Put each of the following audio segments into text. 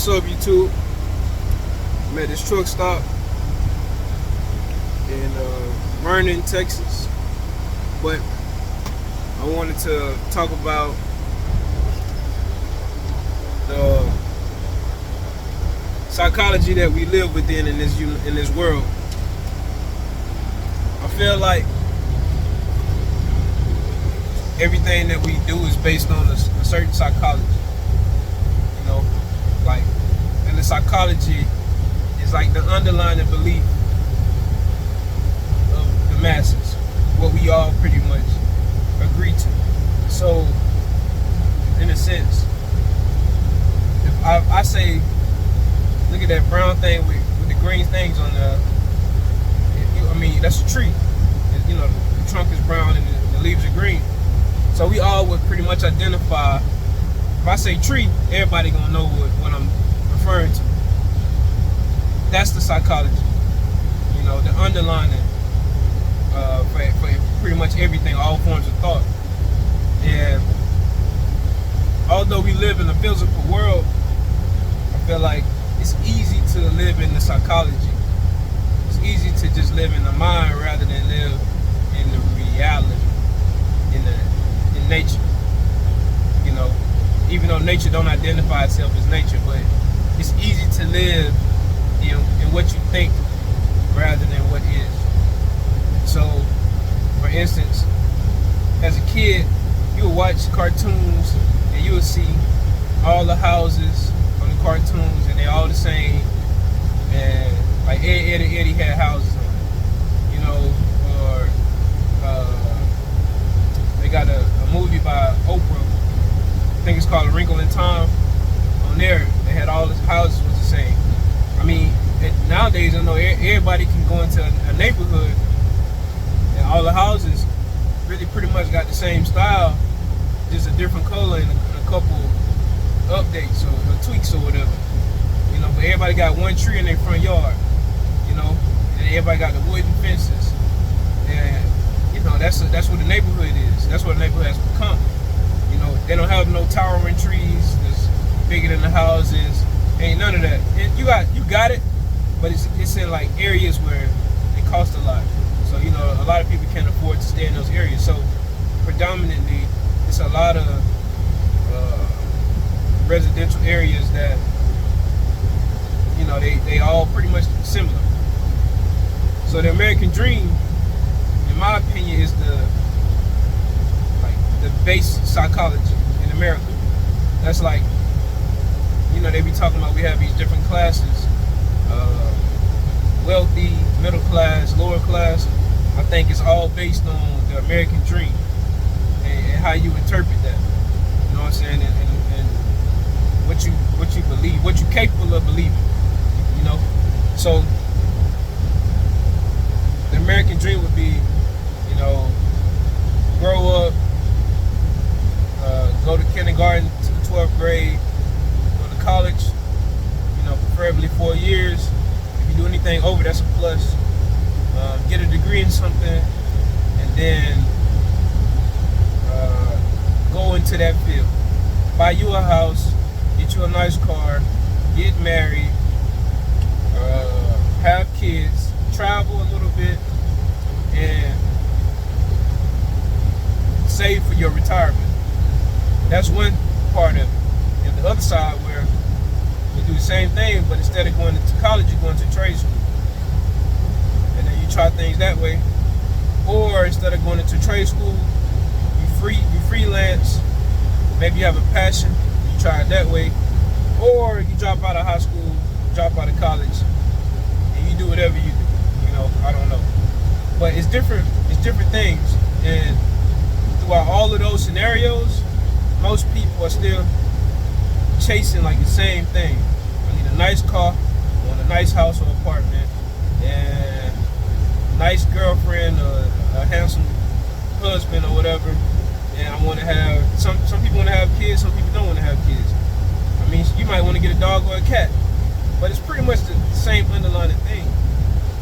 What's up, YouTube? I'm at this truck stop in Vernon, Texas. But I wanted to talk about the psychology that we live within in this world. I feel like everything that we do is based on a certain psychology. You know, like, and the psychology is like the underlying belief of the masses, what we all pretty much agree to. So, in a sense, if I say, look at that brown thing with the green things on the, I mean, that's a tree. You know, the trunk is brown and the leaves are green. So we all would pretty much identify. If I say tree, everybody gonna know what I'm referring to. That's the psychology. You know, the underlying for pretty much everything, all forms of thought. And although we live in a physical world, I feel like it's easy to live in the psychology. It's easy to just live in the mind rather than live in the reality, in nature. You know, even though nature don't identify itself as nature, but it's easy to live in what you think rather than what is. So, for instance, as a kid, you would watch cartoons and you would see all the houses on the cartoons and they're all the same. And like Eddie had houses on it, you know, or they got a movie by Oprah, I think it's called A Wrinkle in Time. On there, they had all the houses was the same. I mean, nowadays I know everybody can go into a neighborhood and all the houses really pretty much got the same style, just a different color and a couple updates or tweaks or whatever. You know, but everybody got one tree in their front yard, you know, and everybody got the wooden fences. And you know, that's what the neighborhood is. That's what the neighborhood has become. You know, they don't have no towering trees that's bigger than the houses. Ain't none of that. You got it, but it's in like areas where it costs a lot. So you know, a lot of people can't afford to stay in those areas. So predominantly, it's a lot of residential areas that, you know, they all pretty much similar. So the American dream, in my opinion, is the base psychology in America. That's like, you know, they be talking about we have these different classes, wealthy, middle class, lower class. I think it's all based on the American dream and how you interpret that. You know what I'm saying? And what you believe, what you're capable of believing. You know, so the American dream would be, you know, grow up, go to kindergarten to the 12th grade, go to college, you know, preferably 4 years. If you do anything over, that's a plus. Get a degree in something, and then go into that field. Buy you a house, get you a nice car, get married, have kids, travel a little bit, and save for your retirement. That's one part of it. And the other side, where you do the same thing, but instead of going to college, you're going to trade school. And then you try things that way. Or instead of going into trade school, you freelance. Maybe you have a passion, you try it that way. Or you drop out of high school, drop out of college, and you do whatever you do. You know, I don't know. But it's different things. And throughout all of those scenarios, most people are still chasing like the same thing. I need a nice car, I want a nice house or apartment, and a nice girlfriend or a handsome husband or whatever. And I want to have, some people want to have kids, some people don't want to have kids. I mean, you might want to get a dog or a cat, but it's pretty much the same underlying thing.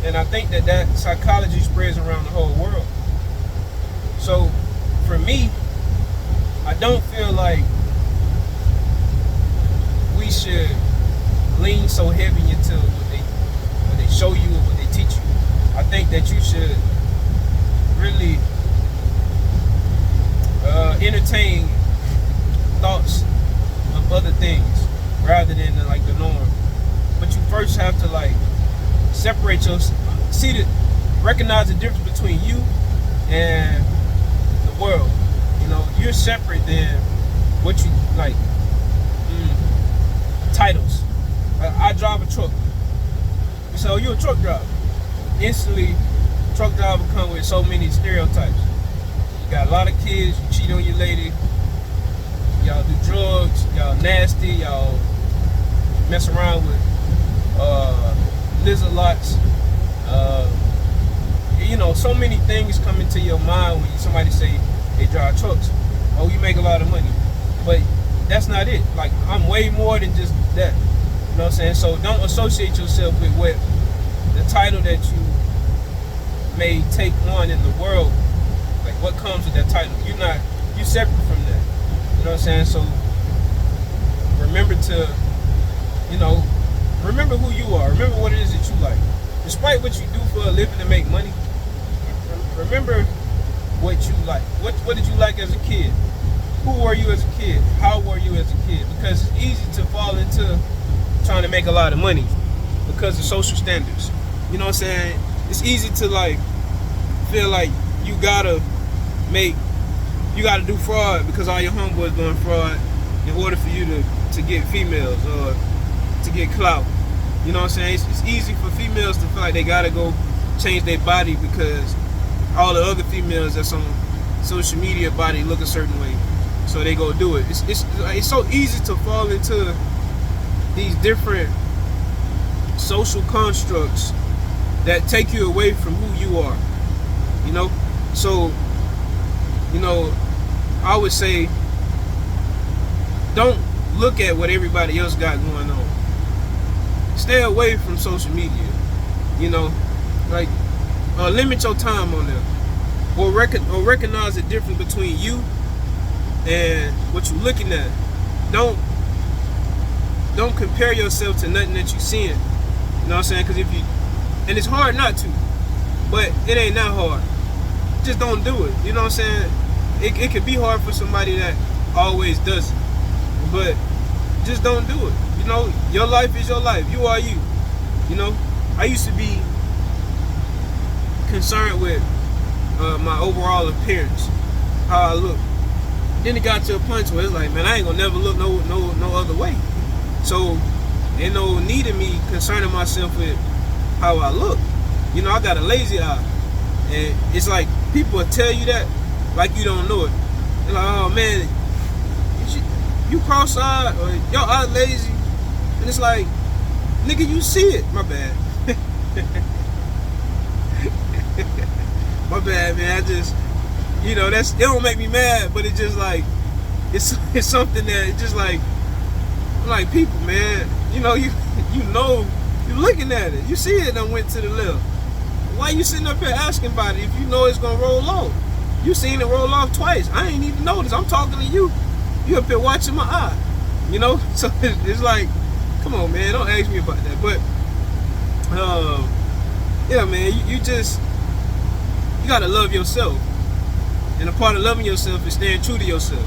And I think that psychology spreads around the whole world. So for me, I don't feel like we should lean so heavy into what they show you or what they teach you. I think that you should really entertain thoughts of other things rather than like the norm. But you first have to like separate yourself, recognize the difference between you and the world. You know, you're separate than what you like. Titles. I drive a truck. You say, oh, you're a truck driver. Instantly, truck driver come with so many stereotypes. You got a lot of kids, you cheat on your lady, y'all do drugs, y'all nasty, y'all mess around with lizard lots. You know, so many things come into your mind when somebody say they drive trucks. Oh, you make a lot of money. But that's not it. Like, I'm way more than just that. You know what I'm saying? So don't associate yourself with what the title that you may take on in the world. Like, what comes with that title. You're separate from that. You know what I'm saying? So remember to, remember who you are. Remember what it is that you like. Despite what you do for a living to make money, remember what you like. What did you like as a kid? Who were you as a kid? How were you as a kid? Because it's easy to fall into trying to make a lot of money because of social standards. You know what I'm saying? It's easy to like feel like you gotta do fraud because all your homeboys doing fraud in order for you to get females or to get clout. You know what I'm saying? It's easy for females to feel like they gotta go change their body because all the other females that's on social media body look a certain way, so they go do it. It's so easy to fall into these different social constructs that take you away from who you are. You know, so I would say don't look at what everybody else got going on. Stay away from social media. Like limit your time on there, or recognize the difference between you and what you're looking at. Don't compare yourself to nothing that you're seeing. You know what I'm saying? Because and it's hard not to, but it ain't that hard. Just don't do it. You know what I'm saying? It could be hard for somebody that always does it, but just don't do it. Your life is your life. You are you. I used to be concerned with my overall appearance, how I look. Then it got to a point where it's like, man, I ain't gonna never look no other way. So ain't no need of me concerning myself with how I look. I got a lazy eye, and it's like people will tell you that like you don't know it. They're like, oh man, you cross-eyed or your eye lazy, and it's like, nigga, you see it. My bad. My bad, man. I just, it don't make me mad, but it just like, it's something that it just like, I'm like, people, man, you're looking at it. You see it done went to the left. Why you sitting up here asking about it if you know it's gonna roll off? You seen it roll off twice. I ain't even noticed. I'm talking to you. You up here watching my eye. So it's like, come on, man, don't ask me about that. But yeah, man, you gotta love yourself. And a part of loving yourself is staying true to yourself.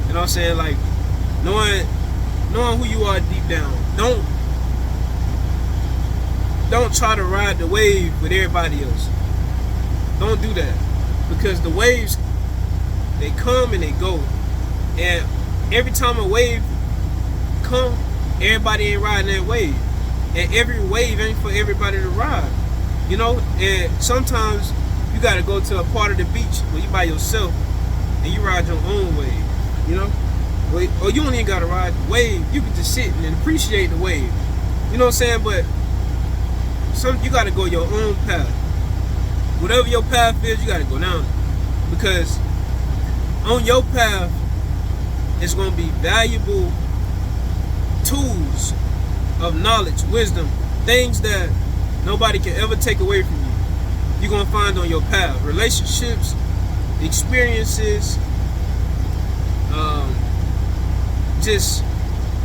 You know what I'm saying? Like knowing who you are deep down. Don't try to ride the wave with everybody else. Don't do that. Because the waves, they come and they go. And every time a wave come, everybody ain't riding that wave. And every wave ain't for everybody to ride. And sometimes you gotta go to a part of the beach where you by yourself and you ride your own wave. Or you don't even gotta ride the wave. You can just sit and appreciate the wave. You know what I'm saying? But you gotta go your own path. Whatever your path is, you gotta go down it. Because on your path, it's gonna be valuable tools of knowledge, wisdom, things that nobody can ever take away from you. You're gonna find on your path. Relationships, experiences, just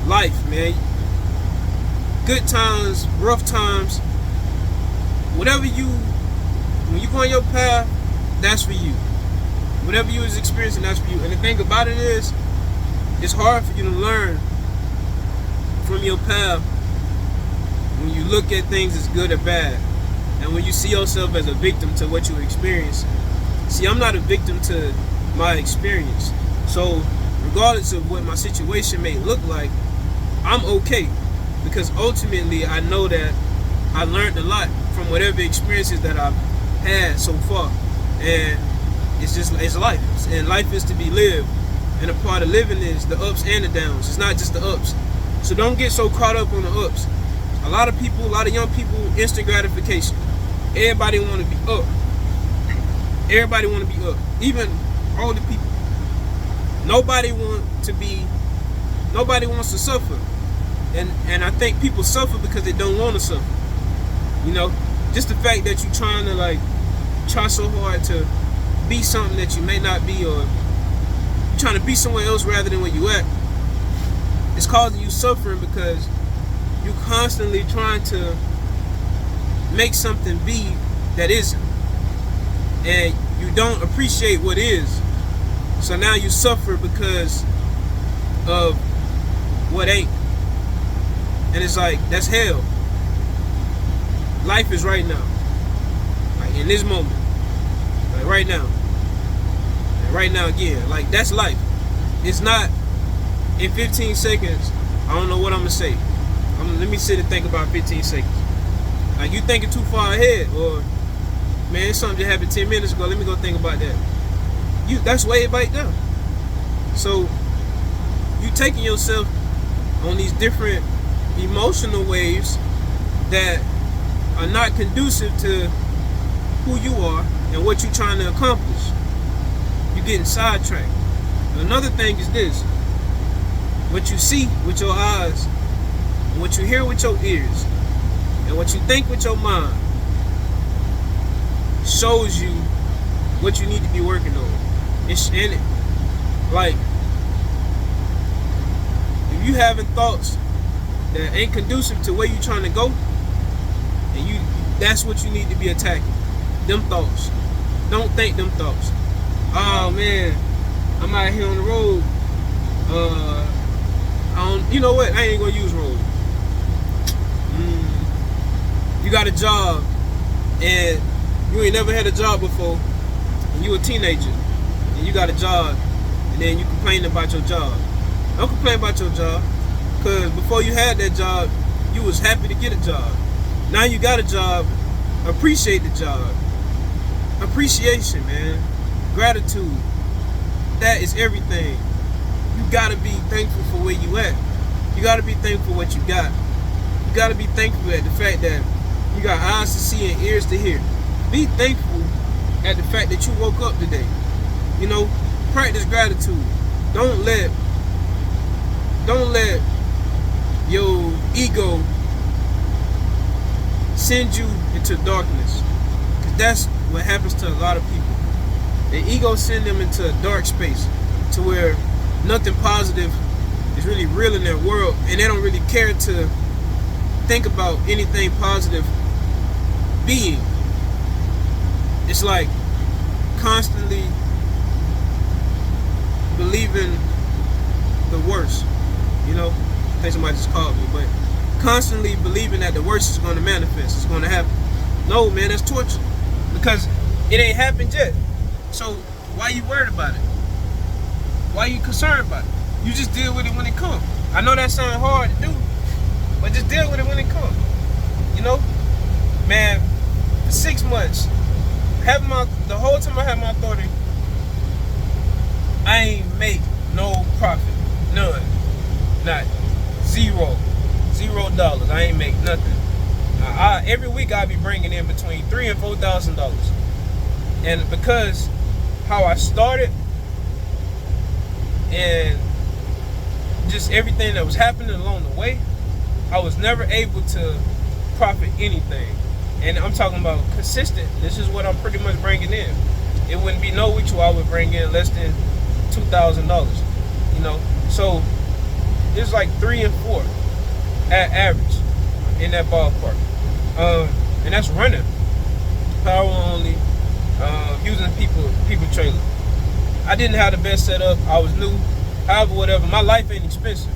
life, man. good times, rough times, whatever when you go on your path, that's for you. Whatever you was experiencing, that's for you. And the thing about it is, it's hard for you to learn from your path when you look at things as good or bad, and when you see yourself as a victim to what you're experiencing. See, I'm not a victim to my experience. So regardless of what my situation may look like, I'm okay, because ultimately I know that I learned a lot from whatever experiences that I've had so far. And it's life, and life is to be lived, and a part of living is the ups and the downs. It's not just the ups. So don't get so caught up on the ups. A lot of young people, instant gratification. Everybody want to be up. Everybody want to be up. Even older people. Nobody wants to suffer. And I think people suffer because they don't want to suffer. You know, just the fact that you're trying to try so hard to be something that you may not be, or you're trying to be somewhere else rather than where you at, it's causing you suffering, because you're constantly trying to make something be that isn't, and you don't appreciate what is. So now you suffer because of what ain't. And it's like, that's hell. Life is right now, like in this moment, like right now, and right now again. Like, that's life. It's not in 15 seconds. I don't know what I'm gonna say. Let me sit and think about 15 seconds. Like, you thinking too far ahead, or man, something just happened 10 minutes ago. Let me go think about that. That's way back there. So you taking yourself on these different emotional waves that are not conducive to who you are and what you're trying to accomplish. You're getting sidetracked. Another thing is this: what you see with your eyes, and what you hear with your ears, and what you think with your mind shows you what you need to be working on. Like, if you having thoughts that ain't conducive to where you trying to go, and that's what you need to be attacking. Them thoughts. Don't think them thoughts. Oh man, I'm out here on the road. You know what? I ain't gonna use road. You got a job, and you ain't never had a job before, and you a teenager, and you got a job, and then you complain about your job. Don't complain about your job, because before you had that job, you was happy to get a job. Now you got a job, appreciate the job. Appreciation, man. Gratitude. That is everything. You gotta be thankful for where you at. You gotta be thankful for what you got. You gotta be thankful at the fact that you got eyes to see and ears to hear. Be thankful at the fact that you woke up today. You know, practice gratitude. Don't let your ego send you into darkness, because that's what happens to a lot of people. The ego send them into a dark space, to where nothing positive is really real in their world, and they don't really care to think about anything positive being. It's like constantly believing the worst. You know, I think somebody just called me, but constantly believing that the worst is going to manifest, it's going to happen. No, man, that's torture, because it ain't happened yet. So why you worried about it? Why you concerned about it? You just deal with it when it comes. I know that sounds hard to do, but just deal with it when it comes. You know, man, for 6 months, the whole time I had my 30, I ain't make no profit, none, not $0. I ain't make nothing. Every week I be bringing in between $3,000 and $4,000, and because how I started and just everything that was happening along the way, I was never able to profit anything. And I'm talking about consistent. This is what I'm pretty much bringing in. It wouldn't be no weeks where I would bring in less than $2,000. You know, so it's like 3 and 4 at average. in that ballpark. And that's running, power only, using people trailer. I didn't have the best setup. I was new. However, whatever. My life ain't expensive,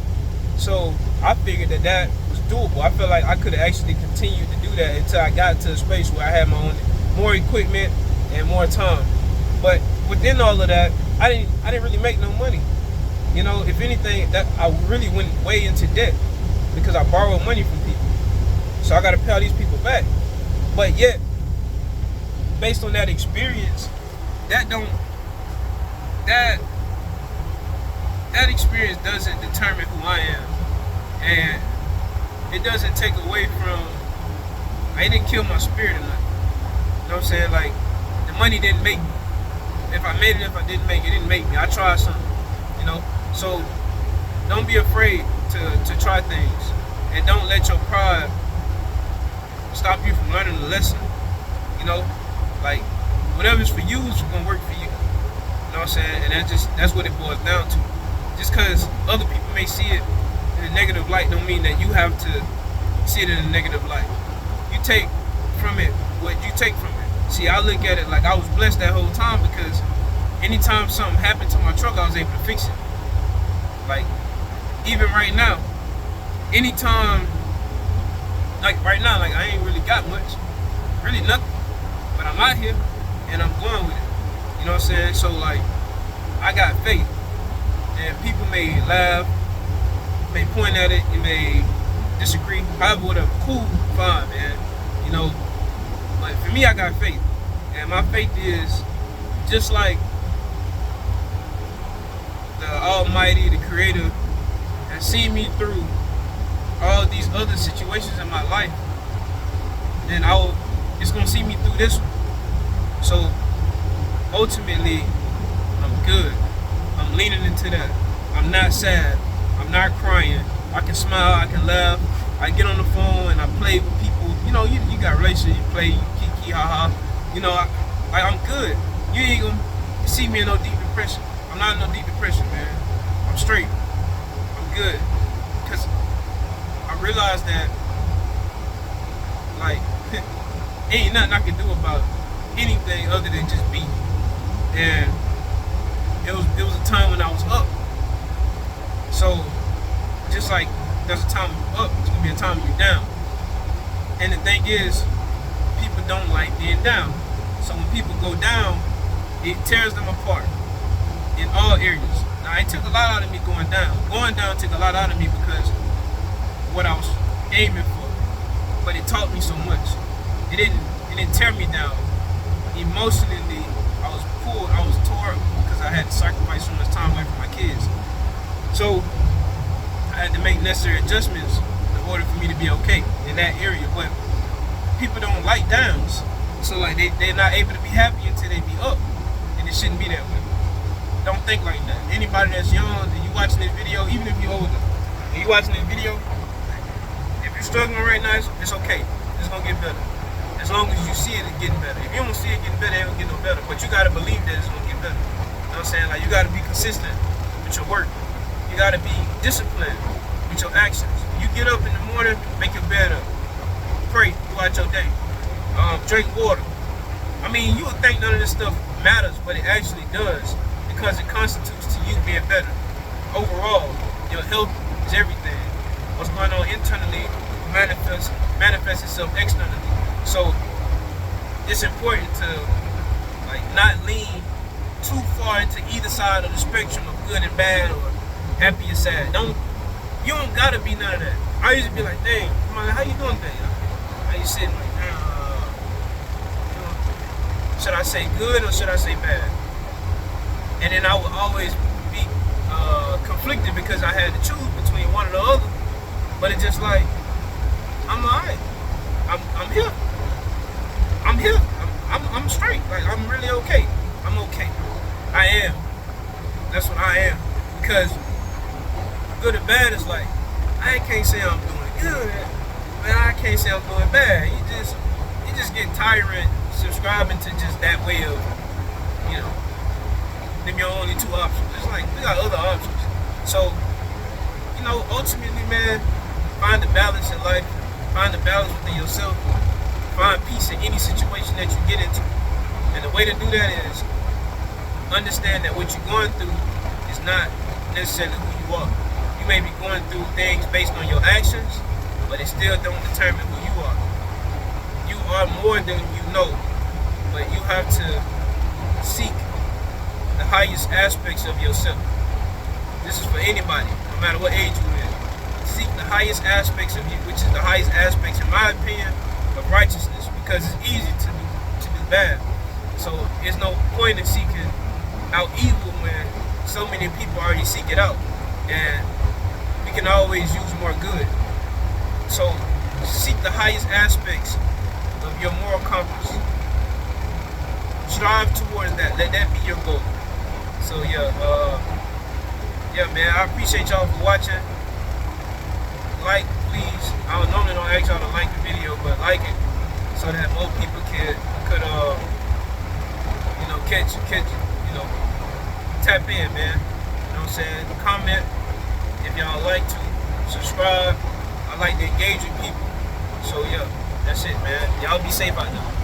so I figured that was doable. I felt like I could have actually continued to do that until I got to a space where I had my own, more equipment and more time. But within all of that, I didn't really make no money. You know, if anything, that I really went way into debt because I borrowed money from people. So I got to pay all these people back. But yet, based on that experience, that experience doesn't determine who I am, and it doesn't take away from. I didn't kill my spirit or nothing. You know what I'm saying? Like, the money didn't make me. If I made it, if I didn't make it, it didn't make me. I tried something, you know. So don't be afraid to try things, and don't let your pride stop you from learning the lesson. You know, like, whatever's for you is gonna work for you. You know what I'm saying? And that's what it boils down to. Just because other people may see it in a negative light don't mean that you have to see it in a negative light. You take from it what you take from it. See, I look at it like I was blessed that whole time because anytime something happened to my truck, I was able to fix it. Like, even right now, anytime, like right now, like I ain't really got much, really nothing, but I'm out here and I'm going with it. You know what I'm saying? So like, I got faith, and people may laugh, may point at it, you may disagree, however, whatever. Cool, fine, man. You know, but for me, I got faith, and my faith is just like the Almighty, the Creator, has seen me through all these other situations in my life, then it's gonna see me through this one. So ultimately, I'm good. I'm leaning into that. I'm not sad. I'm not crying. I can smile. I can laugh. I get on the phone and I play with people. You know, you got relationships. You play. You kiki ha ha. You know, I'm good. You ain't gonna see me in no deep depression. I'm not in no deep depression, man. I'm straight. I'm good. Because I realized that, like, ain't nothing I can do about anything other than just be. And it was a time when I was up. So just like there's a time up, there's gonna be a time you're down. And the thing is, people don't like being down. So when people go down, it tears them apart in all areas. Now it took a lot out of me going down. Going down took a lot out of me because of what I was aiming for. But it taught me so much. It didn't tear me down. Emotionally, I was pulled, I was torn because I had to sacrifice so much time away from my kids. So I had to make necessary adjustments in order for me to be okay in that area. But people don't like downs. So like they're not able to be happy until they be up. And it shouldn't be that way. Don't think like that. Anybody that's young, and you watching this video, even if you're older, and you watching this video, if you're struggling right now, it's okay. It's gonna get better. As long as you see it getting better. If you don't see it getting better, it don't get no better. But you gotta believe that it's gonna get better. You know what I'm saying? Like, you gotta be consistent with your work. You gotta be disciplined with your actions. You get up in the morning, make your bed up. Pray throughout your day. Drink water. I mean, you would think none of this stuff matters, but it actually does, because it constitutes to you being better. Overall, your health is everything. What's going on internally manifests itself externally. So it's important to like not lean too far into either side of the spectrum of good and bad or happy or sad. You don't gotta be none of that. I used to be like, dang, how you doing today? I used to sit like, should I say good or should I say bad? And then I would always be conflicted because I had to choose between one or the other. But it's just like, I'm alright. I'm here. I'm here. I'm straight. Like, I'm really okay. I'm okay. I am. That's what I am. Because good and bad is like, I can't say I'm doing good, but I can't say I'm doing bad. You just get tired subscribing to just that way of, you know, them your only two options. It's like, we got other options. So, you know, ultimately, man, find the balance in life. Find the balance within yourself. Find peace in any situation that you get into. And the way to do that is understand that what you're going through is not necessarily who you are. You may be going through things based on your actions, but it still don't determine who you are. You are more than you know, but you have to seek the highest aspects of yourself. This is for anybody, no matter what age you're in. Seek the highest aspects of you, which is the highest aspects, in my opinion, of righteousness, because it's easy to do bad. So there's no point in seeking out evil when so many people already seek it out, and we can always use more good. So seek the highest aspects of your moral compass. Strive towards that. Let that be your goal. So yeah, man, I appreciate y'all for watching. Like, please. I normally don't ask y'all to like the video, but like it so that more people could catch, tap in, man. You know what I'm saying? Comment if y'all like to. Subscribe. I like to engage with people. So yeah, that's it, man. Y'all be safe out there.